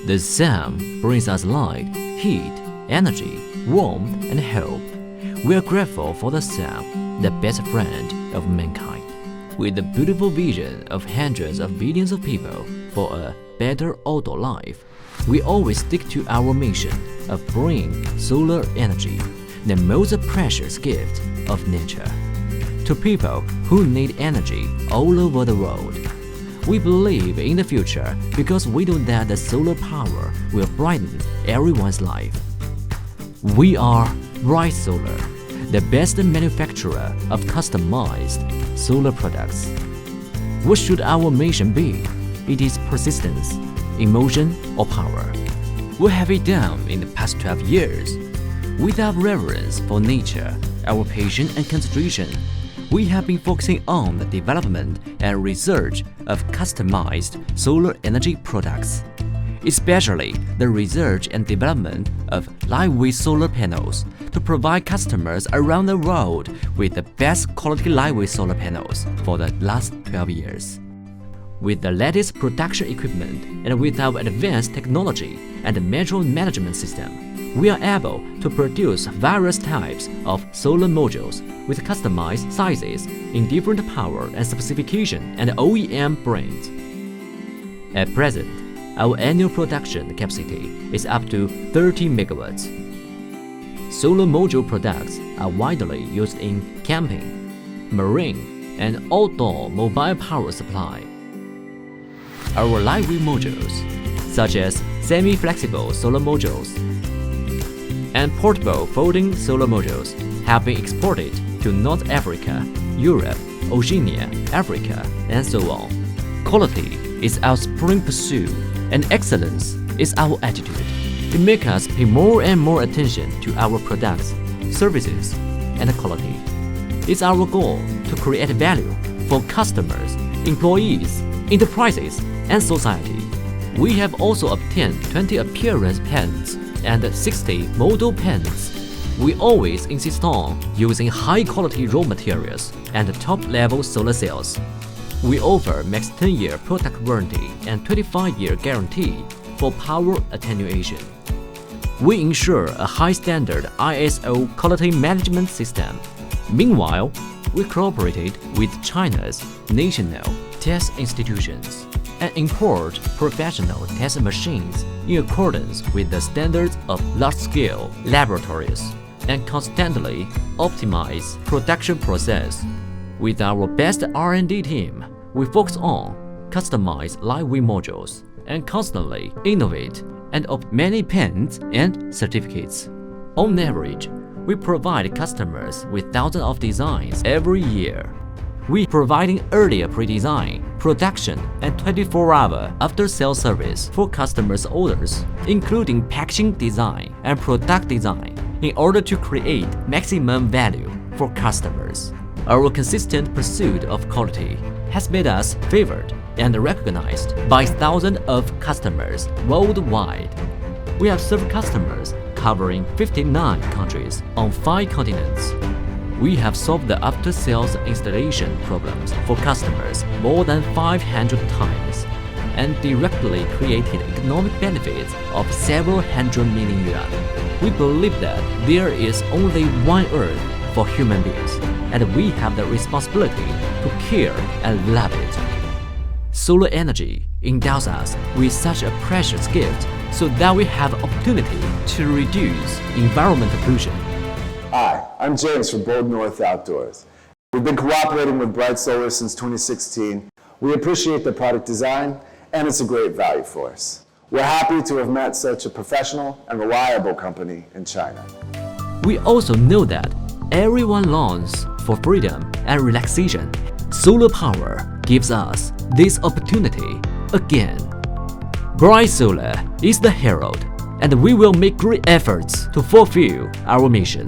The sun brings us light, heat, energy, warmth, and hope. We are grateful for the sun, the best friend of mankind. With the beautiful vision of hundreds of billions of people for a better outdoor life, we always stick to our mission of bringing solar energy, the most precious gift of nature, to people who need energy all over the world. We believe in the future because we know that the solar power will brighten everyone's life. We are Bright Solar, the best manufacturer of customized solar products. What should our mission be? It is persistence, emotion, or power. What have we done in the past 12 years? With our reverence for nature, our passion and concentration, we have been focusing on the development and research of customized solar energy products, especially the research and development of lightweight solar panels to provide customers around the world with the best quality lightweight solar panels for the last 12 years. With the latest production equipment and with our advanced technology and material management system, we are able to produce various types of solar modules with customized sizes in different power and specification and OEM brands. At present, our annual production capacity is up to 30 megawatts. Solar module products are widely used in camping, marine, and outdoor mobile power supply. Our lightweight modules, such as semi-flexible solar modules and portable folding solar modules, have been exported to North Africa, Europe, Oceania, Africa, and so on. Quality is our supreme pursuit, and excellence is our attitude. It makes us pay more and more attention to our products, services, and quality. It's our goal to create value for customers, employees, enterprises, and society. We have also obtained 20 appearance patents and 60 model patents. We always insist on using high-quality raw materials and top-level solar cells. We offer max 10-year product warranty and 25-year guarantee for power attenuation. We ensure a high-standard ISO quality management system. Meanwhile, we cooperated with China's national test institutions and import professional test machines in accordance with the standards of large-scale laboratories and constantly optimize production process. With our best R&D team, we focus on customized lightweight modules and constantly innovate and obtain many patents and certificates. On average, we provide customers with thousands of designs every year. We providing earlier pre-design, production, and 24-hour after-sales service for customers' orders, including packaging design and product design, in order to create maximum value for customers. Our consistent pursuit of quality has made us favored and recognized by thousands of customers worldwide. We have served customers covering 59 countries on 5 continents. We have solved the after-sales installation problems for customers more than 500 times and directly created economic benefits of several hundred million yuan. We believe that there is only one Earth for human beings, and we have the responsibility to care and love it. Solar energy endows us with such a precious gift so that we have opportunity to reduce environmental pollution. Hi, I'm James from Bold North Outdoors. We've been cooperating with Bright Solar since 2016. We appreciate the product design, and it's a great value for us. We're happy to have met such a professional and reliable company in China. We also know that everyone longs for freedom and relaxation. Solar power gives us this opportunity again. Bright Solar is the herald, and we will make great efforts to fulfill our mission.